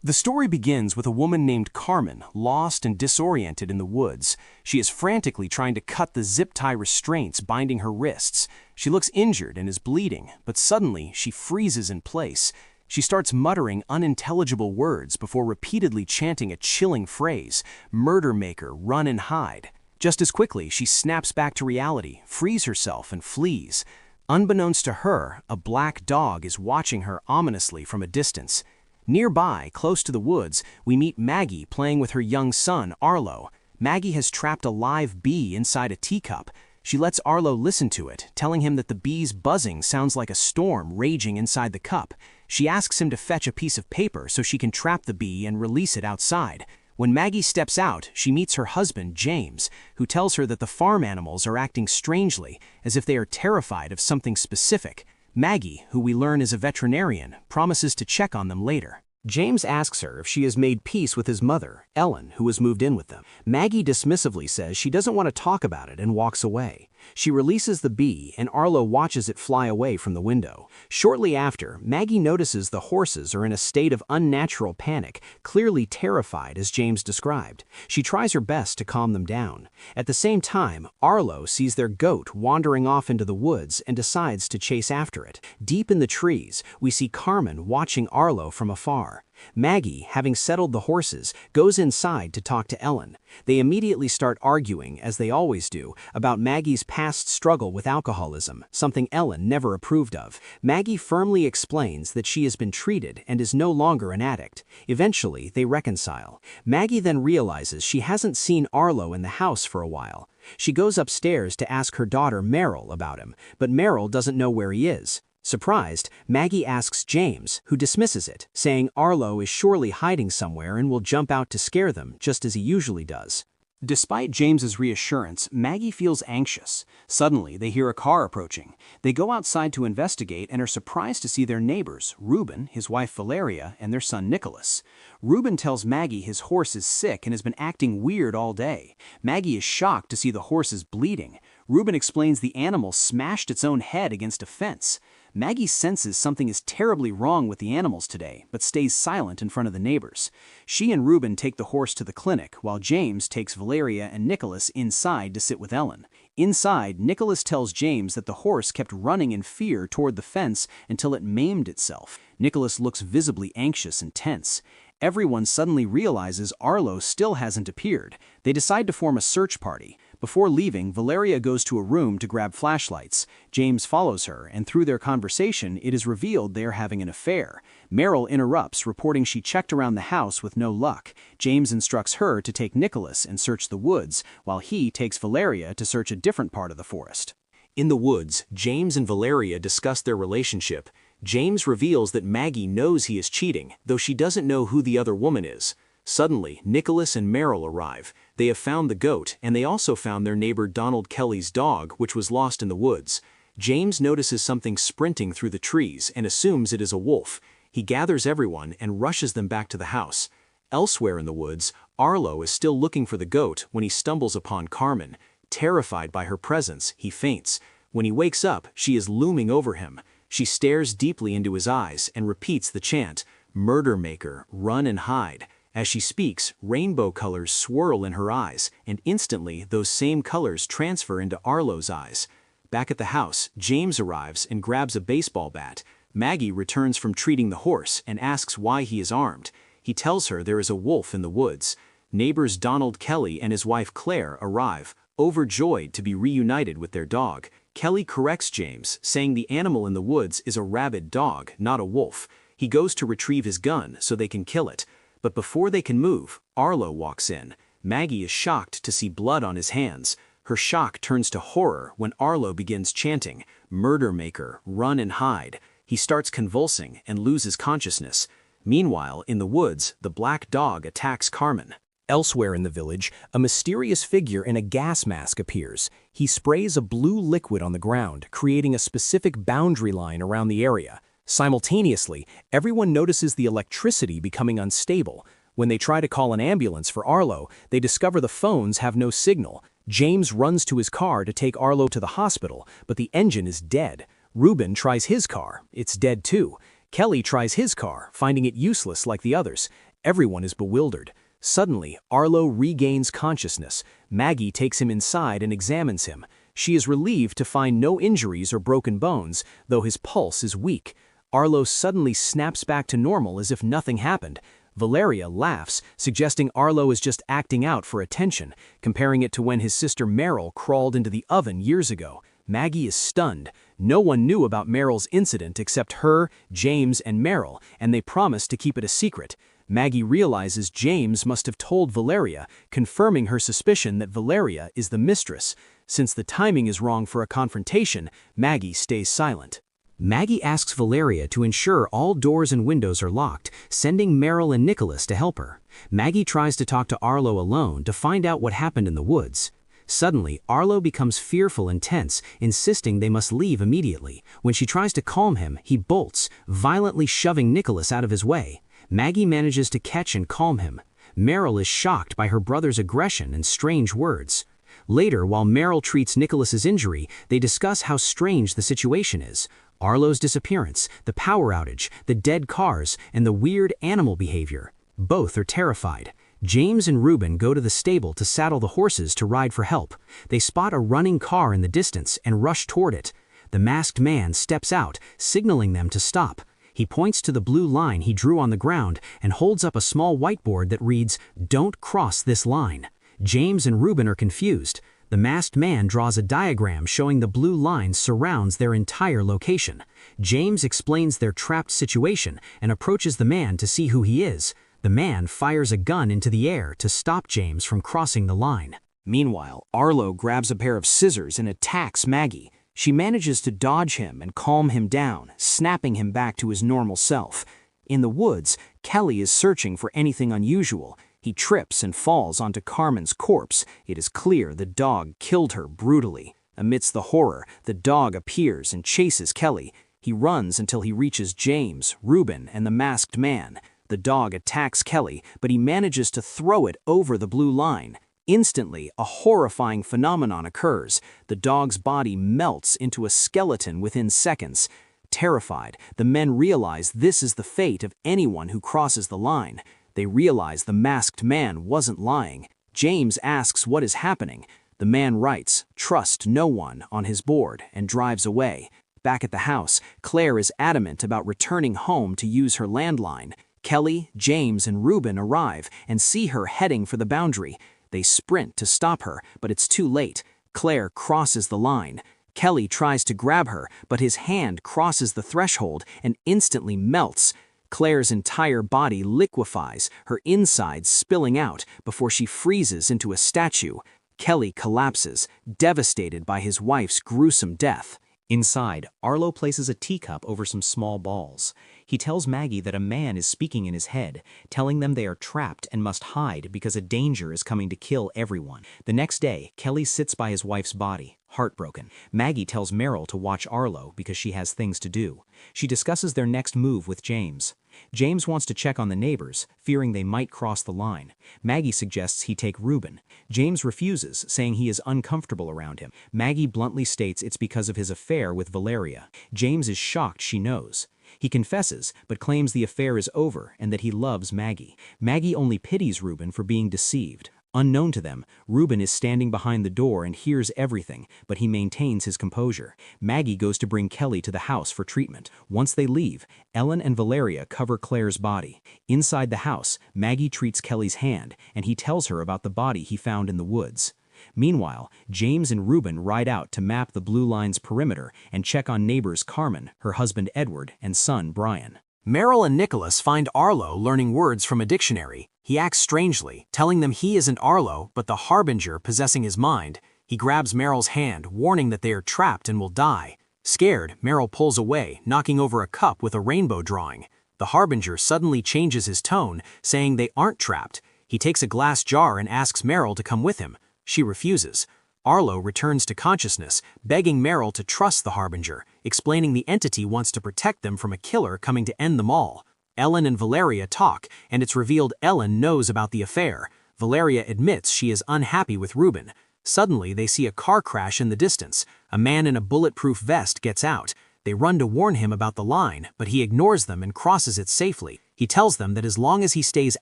The story begins with a woman named Carmen, lost and disoriented in the woods. She is frantically trying to cut the zip-tie restraints binding her wrists. She looks injured and is bleeding, but suddenly she freezes in place. She starts muttering unintelligible words before repeatedly chanting a chilling phrase, "Murder maker, run and hide." Just as quickly, she snaps back to reality, frees herself, and flees. Unbeknownst to her, a black dog is watching her ominously from a distance. Nearby, close to the woods, we meet Maggie playing with her young son, Arlo. Maggie has trapped a live bee inside a teacup. She lets Arlo listen to it, telling him that the bee's buzzing sounds like a storm raging inside the cup. She asks him to fetch a piece of paper so she can trap the bee and release it outside. When Maggie steps out, she meets her husband, James, who tells her that the farm animals are acting strangely, as if they are terrified of something specific. Maggie, who we learn is a veterinarian, promises to check on them later. James asks her if she has made peace with his mother, Ellen, who has moved in with them. Maggie dismissively says she doesn't want to talk about it and walks away. She releases the bee, and Arlo watches it fly away from the window. Shortly after, Maggie notices the horses are in a state of unnatural panic, clearly terrified as James described. She tries her best to calm them down. At the same time, Arlo sees their goat wandering off into the woods and decides to chase after it. Deep in the trees, we see Carmen watching Arlo from afar. Maggie, having settled the horses, goes inside to talk to Ellen. They immediately start arguing, as they always do, about Maggie's past struggle with alcoholism, something Ellen never approved of. Maggie firmly explains that she has been treated and is no longer an addict. Eventually, they reconcile. Maggie then realizes she hasn't seen Arlo in the house for a while. She goes upstairs to ask her daughter Meryl about him, but Meryl doesn't know where he is. Surprised, Maggie asks James, who dismisses it, saying Arlo is surely hiding somewhere and will jump out to scare them, just as he usually does. Despite James's reassurance, Maggie feels anxious. Suddenly, they hear a car approaching. They go outside to investigate and are surprised to see their neighbors, Reuben, his wife Valeria, and their son Nicholas. Reuben tells Maggie his horse is sick and has been acting weird all day. Maggie is shocked to see the horse is bleeding. Reuben explains the animal smashed its own head against a fence. Maggie senses something is terribly wrong with the animals today, but stays silent in front of the neighbors. She and Reuben take the horse to the clinic, while James takes Valeria and Nicholas inside to sit with Ellen. Inside, Nicholas tells James that the horse kept running in fear toward the fence until it maimed itself. Nicholas looks visibly anxious and tense. Everyone suddenly realizes Arlo still hasn't appeared. They decide to form a search party. Before leaving, Valeria goes to a room to grab flashlights. James follows her, and through their conversation, it is revealed they are having an affair. Meryl interrupts, reporting she checked around the house with no luck. James instructs her to take Nicholas and search the woods, while he takes Valeria to search a different part of the forest. In the woods, James and Valeria discuss their relationship. James reveals that Maggie knows he is cheating, though she doesn't know who the other woman is. Suddenly, Nicholas and Meryl arrive. They have found the goat, and they also found their neighbor Donald Kelly's dog, which was lost in the woods. James notices something sprinting through the trees and assumes it is a wolf. He gathers everyone and rushes them back to the house. Elsewhere in the woods, Arlo is still looking for the goat when he stumbles upon Carmen. Terrified by her presence, he faints. When he wakes up, she is looming over him. She stares deeply into his eyes and repeats the chant, "Murder maker, run and hide." As she speaks, rainbow colors swirl in her eyes, and instantly those same colors transfer into Arlo's eyes. Back at the house, James arrives and grabs a baseball bat. Maggie returns from treating the horse and asks why he is armed. He tells her there is a wolf in the woods. Neighbors Donald Kelly and his wife Claire arrive, overjoyed to be reunited with their dog. Kelly corrects James, saying the animal in the woods is a rabid dog, not a wolf. He goes to retrieve his gun so they can kill it. But before they can move, Arlo walks in. Maggie is shocked to see blood on his hands. Her shock turns to horror when Arlo begins chanting, "Murder maker, run and hide." He starts convulsing and loses consciousness. Meanwhile, in the woods, the black dog attacks Carmen. Elsewhere in the village, a mysterious figure in a gas mask appears. He sprays a blue liquid on the ground, creating a specific boundary line around the area. Simultaneously, everyone notices the electricity becoming unstable. When they try to call an ambulance for Arlo, they discover the phones have no signal. James runs to his car to take Arlo to the hospital, but the engine is dead. Reuben tries his car. It's dead too. Kelly tries his car, finding it useless like the others. Everyone is bewildered. Suddenly, Arlo regains consciousness. Maggie takes him inside and examines him. She is relieved to find no injuries or broken bones, though his pulse is weak. Arlo suddenly snaps back to normal as if nothing happened. Valeria laughs, suggesting Arlo is just acting out for attention, comparing it to when his sister Meryl crawled into the oven years ago. Maggie is stunned. No one knew about Meryl's incident except her, James, and Meryl, and they promised to keep it a secret. Maggie realizes James must have told Valeria, confirming her suspicion that Valeria is the mistress. Since the timing is wrong for a confrontation, Maggie stays silent. Maggie asks Valeria to ensure all doors and windows are locked, sending Meryl and Nicholas to help her. Maggie tries to talk to Arlo alone to find out what happened in the woods. Suddenly, Arlo becomes fearful and tense, insisting they must leave immediately. When she tries to calm him, he bolts, violently shoving Nicholas out of his way. Maggie manages to catch and calm him. Meryl is shocked by her brother's aggression and strange words. Later, while Meryl treats Nicholas's injury, they discuss how strange the situation is. Arlo's disappearance, the power outage, the dead cars, and the weird animal behavior. Both are terrified. James and Reuben go to the stable to saddle the horses to ride for help. They spot a running car in the distance and rush toward it. The masked man steps out, signaling them to stop. He points to the blue line he drew on the ground and holds up a small whiteboard that reads, "Don't cross this line." James and Reuben are confused. The masked man draws a diagram showing the blue line surrounds their entire location. James explains their trapped situation and approaches the man to see who he is. The man fires a gun into the air to stop James from crossing the line. Meanwhile, Arlo grabs a pair of scissors and attacks Maggie. She manages to dodge him and calm him down, snapping him back to his normal self. In the woods, Kelly is searching for anything unusual. He trips and falls onto Carmen's corpse. It is clear the dog killed her brutally. Amidst the horror, the dog appears and chases Kelly. He runs until he reaches James, Reuben, and the masked man. The dog attacks Kelly, but he manages to throw it over the blue line. Instantly, a horrifying phenomenon occurs. The dog's body melts into a skeleton within seconds. Terrified, the men realize this is the fate of anyone who crosses the line. They realize the masked man wasn't lying. James asks what is happening. The man writes, "Trust no one," on his board and drives away. Back at the house, Claire is adamant about returning home to use her landline. Kelly, James, and Reuben arrive and see her heading for the boundary. They sprint to stop her, but it's too late. Claire crosses the line. Kelly tries to grab her, but his hand crosses the threshold and instantly melts. Claire's entire body liquefies, her insides spilling out before she freezes into a statue. Kelly collapses, devastated by his wife's gruesome death. Inside, Arlo places a teacup over some small balls. He tells Maggie that a man is speaking in his head, telling them they are trapped and must hide because a danger is coming to kill everyone. The next day, Kelly sits by his wife's body, heartbroken. Maggie tells Meryl to watch Arlo because she has things to do. She discusses their next move with James. James wants to check on the neighbors, fearing they might cross the line. Maggie suggests he take Reuben. James refuses, saying he is uncomfortable around him. Maggie bluntly states it's because of his affair with Valeria. James is shocked she knows. He confesses, but claims the affair is over and that he loves Maggie. Maggie only pities Reuben for being deceived. Unknown to them, Reuben is standing behind the door and hears everything, but he maintains his composure. Maggie goes to bring Kelly to the house for treatment. Once they leave, Ellen and Valeria cover Claire's body. Inside the house, Maggie treats Kelly's hand, and he tells her about the body he found in the woods. Meanwhile, James and Reuben ride out to map the blue line's perimeter and check on neighbors Carmen, her husband Edward, and son Brian. Meryl and Nicholas find Arlo learning words from a dictionary. He acts strangely, telling them he isn't Arlo, but the harbinger possessing his mind. He grabs Meryl's hand, warning that they are trapped and will die. Scared, Meryl pulls away, knocking over a cup with a rainbow drawing. The harbinger suddenly changes his tone, saying they aren't trapped. He takes a glass jar and asks Meryl to come with him. She refuses. Arlo returns to consciousness, begging Meryl to trust the harbinger, explaining the entity wants to protect them from a killer coming to end them all. Ellen and Valeria talk, and it's revealed Ellen knows about the affair. Valeria admits she is unhappy with Reuben. Suddenly, they see a car crash in the distance. A man in a bulletproof vest gets out. They run to warn him about the line, but he ignores them and crosses it safely. He tells them that as long as he stays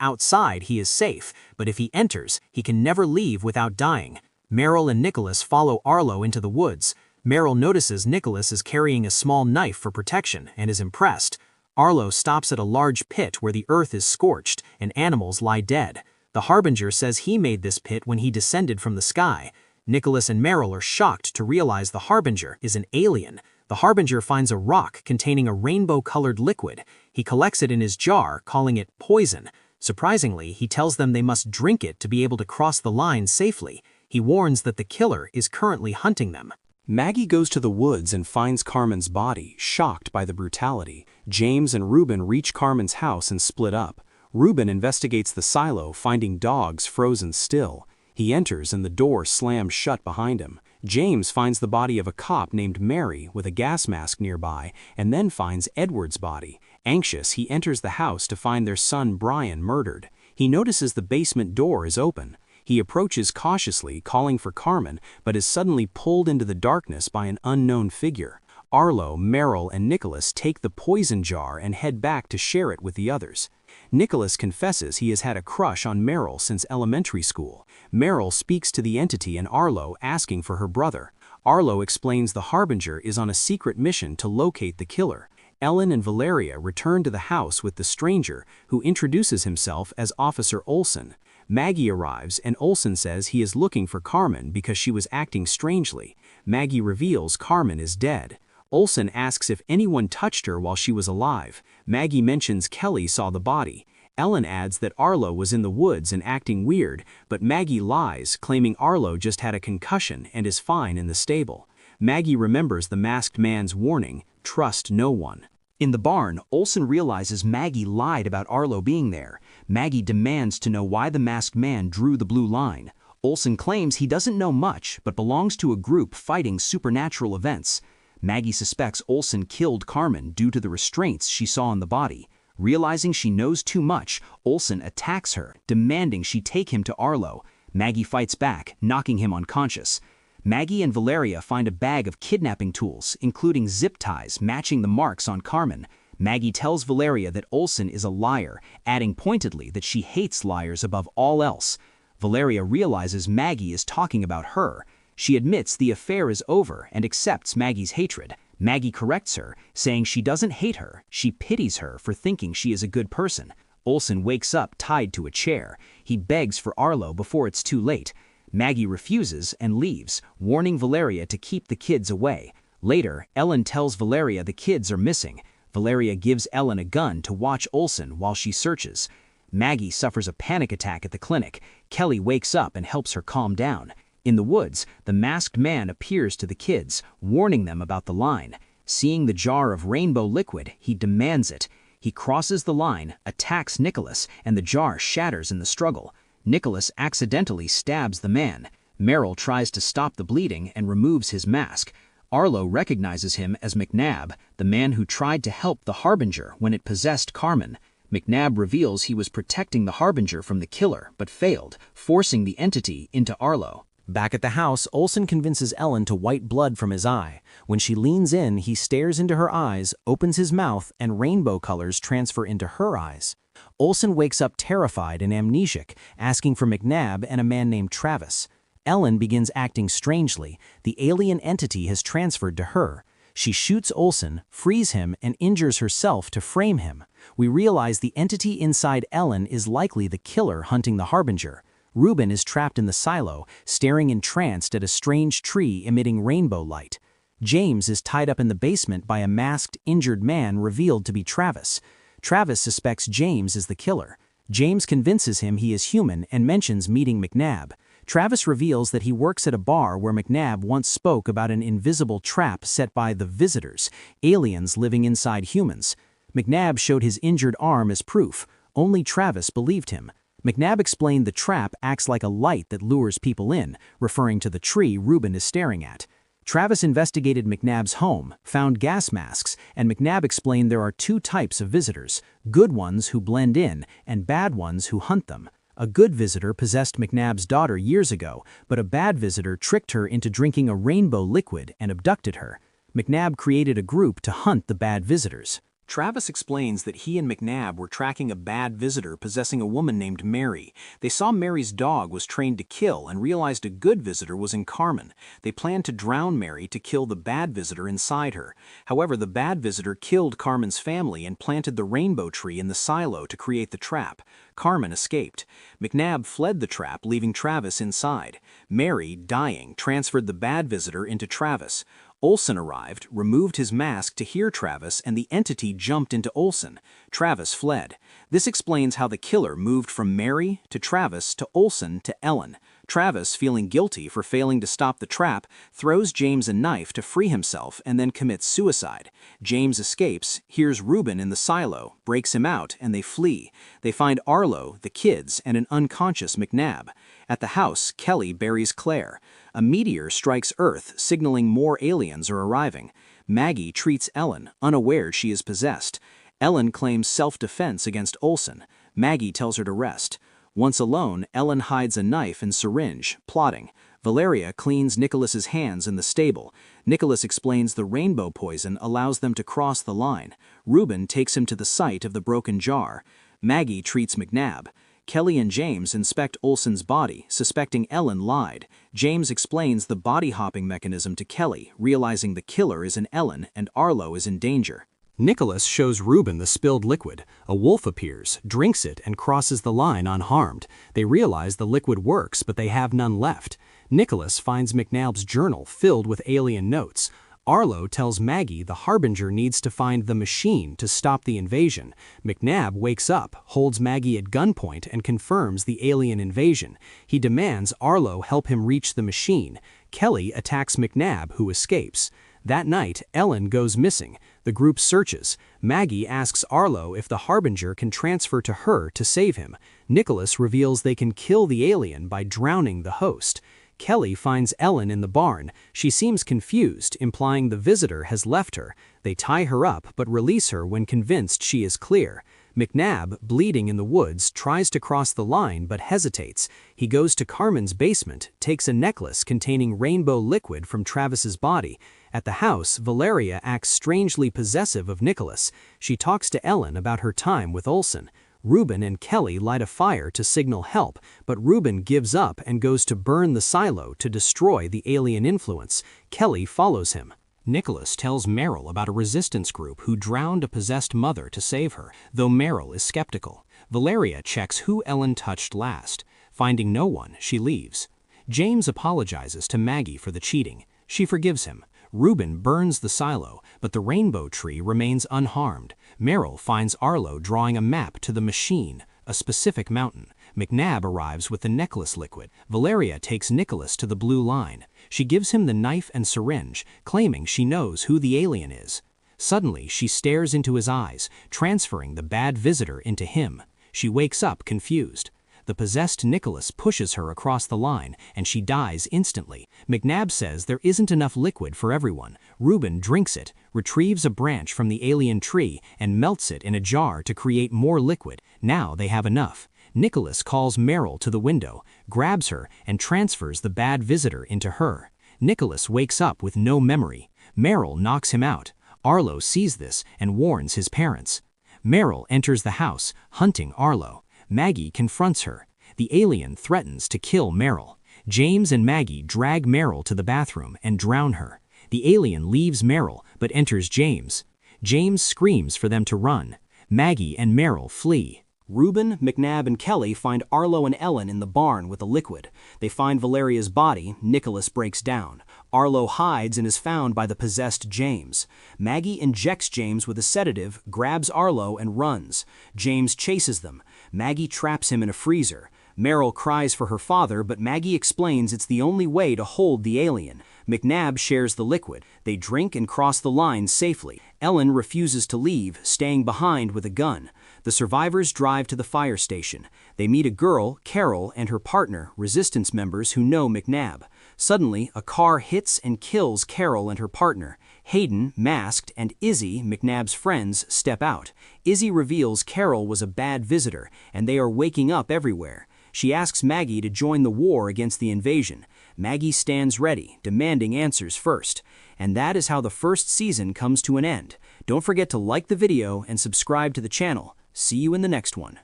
outside, he is safe, but if he enters, he can never leave without dying. Meryl and Nicholas follow Arlo into the woods. Meryl notices Nicholas is carrying a small knife for protection and is impressed. Arlo stops at a large pit where the earth is scorched and animals lie dead. The Harbinger says he made this pit when he descended from the sky. Nicholas and Meryl are shocked to realize the Harbinger is an alien. The Harbinger finds a rock containing a rainbow-colored liquid. He collects it in his jar, calling it poison. Surprisingly, he tells them they must drink it to be able to cross the line safely. He warns that the killer is currently hunting them. Maggie goes to the woods and finds Carmen's body, shocked by the brutality. James and Reuben reach Carmen's house and split up. Reuben investigates the silo, finding dogs frozen still. He enters and the door slams shut behind him. James finds the body of a cop named Mary with a gas mask nearby, and then finds Edward's body. Anxious, he enters the house to find their son Brian murdered. He notices the basement door is open. He approaches cautiously, calling for Carmen, but is suddenly pulled into the darkness by an unknown figure. Arlo, Meryl, and Nicholas take the poison jar and head back to share it with the others. Nicholas confesses he has had a crush on Meryl since elementary school. Meryl speaks to the entity and Arlo, asking for her brother. Arlo explains the Harbinger is on a secret mission to locate the killer. Ellen and Valeria return to the house with the stranger, who introduces himself as Officer Olson. Maggie arrives and Olson says he is looking for Carmen because she was acting strangely. Maggie reveals Carmen is dead. Olson asks if anyone touched her while she was alive. Maggie mentions Kelly saw the body. Ellen adds that Arlo was in the woods and acting weird, but Maggie lies, claiming Arlo just had a concussion and is fine in the stable. Maggie remembers the masked man's warning, trust no one. In the barn, Olson realizes Maggie lied about Arlo being there. Maggie demands to know why the masked man drew the blue line. Olson claims he doesn't know much, but belongs to a group fighting supernatural events. Maggie suspects Olson killed Carmen due to the restraints she saw on the body. Realizing she knows too much, Olson attacks her, demanding she take him to Arlo. Maggie fights back, knocking him unconscious. Maggie and Valeria find a bag of kidnapping tools, including zip ties matching the marks on Carmen. Maggie tells Valeria that Olson is a liar, adding pointedly that she hates liars above all else. Valeria realizes Maggie is talking about her. She admits the affair is over and accepts Maggie's hatred. Maggie corrects her, saying she doesn't hate her, she pities her for thinking she is a good person. Olson wakes up tied to a chair. He begs for Arlo before it's too late. Maggie refuses and leaves, warning Valeria to keep the kids away. Later, Ellen tells Valeria the kids are missing. Valeria gives Ellen a gun to watch Olson while she searches. Maggie suffers a panic attack at the clinic. Kelly wakes up and helps her calm down. In the woods, the masked man appears to the kids, warning them about the line. Seeing the jar of rainbow liquid, he demands it. He crosses the line, attacks Nicholas, and the jar shatters in the struggle. Nicholas accidentally stabs the man. Meryl tries to stop the bleeding and removes his mask. Arlo recognizes him as McNabb, the man who tried to help the Harbinger when it possessed Carmen. McNabb reveals he was protecting the Harbinger from the killer, but failed, forcing the entity into Arlo. Back at the house, Olson convinces Ellen to wipe blood from his eye. When she leans in, he stares into her eyes, opens his mouth, and rainbow colors transfer into her eyes. Olson wakes up terrified and amnesic, asking for McNabb and a man named Travis. Ellen begins acting strangely. The alien entity has transferred to her. She shoots Olson, frees him, and injures herself to frame him. We realize the entity inside Ellen is likely the killer hunting the Harbinger. Reuben is trapped in the silo, staring entranced at a strange tree emitting rainbow light. James is tied up in the basement by a masked, injured man revealed to be Travis. Travis suspects James is the killer. James convinces him he is human and mentions meeting McNabb. Travis reveals that he works at a bar where McNabb once spoke about an invisible trap set by the visitors, aliens living inside humans. McNabb showed his injured arm as proof. Only Travis believed him. McNabb explained the trap acts like a light that lures people in, referring to the tree Reuben is staring at. Travis investigated McNabb's home, found gas masks, and McNabb explained there are two types of visitors, good ones who blend in and bad ones who hunt them. A good visitor possessed McNabb's daughter years ago, but a bad visitor tricked her into drinking a rainbow liquid and abducted her. McNabb created a group to hunt the bad visitors. Travis explains that he and McNabb were tracking a bad visitor possessing a woman named Mary. They saw Mary's dog was trained to kill and realized a good visitor was in Carmen. They planned to drown Mary to kill the bad visitor inside her. However, the bad visitor killed Carmen's family and planted the rainbow tree in the silo to create the trap. Carmen escaped. McNabb fled the trap, leaving Travis inside. Mary, dying, transferred the bad visitor into Travis. Olsen arrived, removed his mask to hear Travis, and the entity jumped into Olsen. Travis fled. This explains how the killer moved from Mary to Travis to Olsen to Ellen. Travis, feeling guilty for failing to stop the trap, throws James a knife to free himself and then commits suicide. James escapes, hears Ruben in the silo, breaks him out, and they flee. They find Arlo, the kids, and an unconscious McNabb. At the house, Kelly buries Claire. A meteor strikes Earth, signaling more aliens are arriving. Maggie treats Ellen, unaware she is possessed. Ellen claims self-defense against Olsen. Maggie tells her to rest. Once alone, Ellen hides a knife and syringe, plotting. Valeria cleans Nicholas's hands in the stable. Nicholas explains the rainbow poison allows them to cross the line. Ruben takes him to the site of the broken jar. Maggie treats McNabb. Kelly and James inspect Olsen's body, suspecting Ellen lied. James explains the body-hopping mechanism to Kelly, realizing the killer is in Ellen and Arlo is in danger. Nicholas shows Ruben the spilled liquid. A wolf appears, drinks it, and crosses the line unharmed. They realize the liquid works, but they have none left. Nicholas finds McNabb's journal filled with alien notes. Arlo tells Maggie the Harbinger needs to find the machine to stop the invasion. McNabb wakes up, holds Maggie at gunpoint, and confirms the alien invasion. He demands Arlo help him reach the machine. Kelly attacks McNabb, who escapes. That night, Ellen goes missing. The group searches. Maggie asks Arlo if the Harbinger can transfer to her to save him. Nicholas reveals they can kill the alien by drowning the host. Kelly finds Ellen in the barn. She seems confused, implying the visitor has left her. They tie her up but release her when convinced she is clear. McNabb, bleeding in the woods, tries to cross the line but hesitates. He goes to Carmen's basement, takes a necklace containing rainbow liquid from Travis's body. At the house, Valeria acts strangely possessive of Nicholas. She talks to Ellen about her time with Olsen. Ruben and Kelly light a fire to signal help, but Ruben gives up and goes to burn the silo to destroy the alien influence. Kelly follows him. Nicholas tells Meryl about a resistance group who drowned a possessed mother to save her, though Meryl is skeptical. Valeria checks who Ellen touched last. Finding no one, she leaves. James apologizes to Maggie for the cheating. She forgives him. Ruben burns the silo, but the rainbow tree remains unharmed. Meryl finds Arlo drawing a map to the machine, a specific mountain. McNabb arrives with the necklace liquid. Valeria takes Nicholas to the blue line. She gives him the knife and syringe, claiming she knows who the alien is. Suddenly, she stares into his eyes, transferring the bad visitor into him. She wakes up confused. The possessed Nicholas pushes her across the line, and she dies instantly. McNabb says there isn't enough liquid for everyone. Ruben drinks it, retrieves a branch from the alien tree, and melts it in a jar to create more liquid. Now they have enough. Nicholas calls Meryl to the window, grabs her, and transfers the bad visitor into her. Nicholas wakes up with no memory. Meryl knocks him out. Arlo sees this and warns his parents. Meryl enters the house, hunting Arlo. Maggie confronts her. The alien threatens to kill Meryl. James and Maggie drag Meryl to the bathroom and drown her. The alien leaves Meryl but enters James. James screams for them to run. Maggie and Meryl flee. Ruben, McNabb, and Kelly find Arlo and Ellen in the barn with the liquid. They find Valeria's body. Nicholas breaks down. Arlo hides and is found by the possessed James. Maggie injects James with a sedative, grabs Arlo, and runs. James chases them. Maggie traps him in a freezer. Meryl cries for her father, but Maggie explains it's the only way to hold the alien. McNabb shares the liquid. They drink and cross the line safely. Ellen refuses to leave, staying behind with a gun. The survivors drive to the fire station. They meet a girl, Carol, and her partner, resistance members who know McNabb. Suddenly, a car hits and kills Carol and her partner. Hayden, masked, and Izzy, McNabb's friends, step out. Izzy reveals Carol was a bad visitor, and they are waking up everywhere. She asks Maggie to join the war against the invasion. Maggie stands ready, demanding answers first. And that is how the first season comes to an end. Don't forget to like the video and subscribe to the channel. See you in the next one.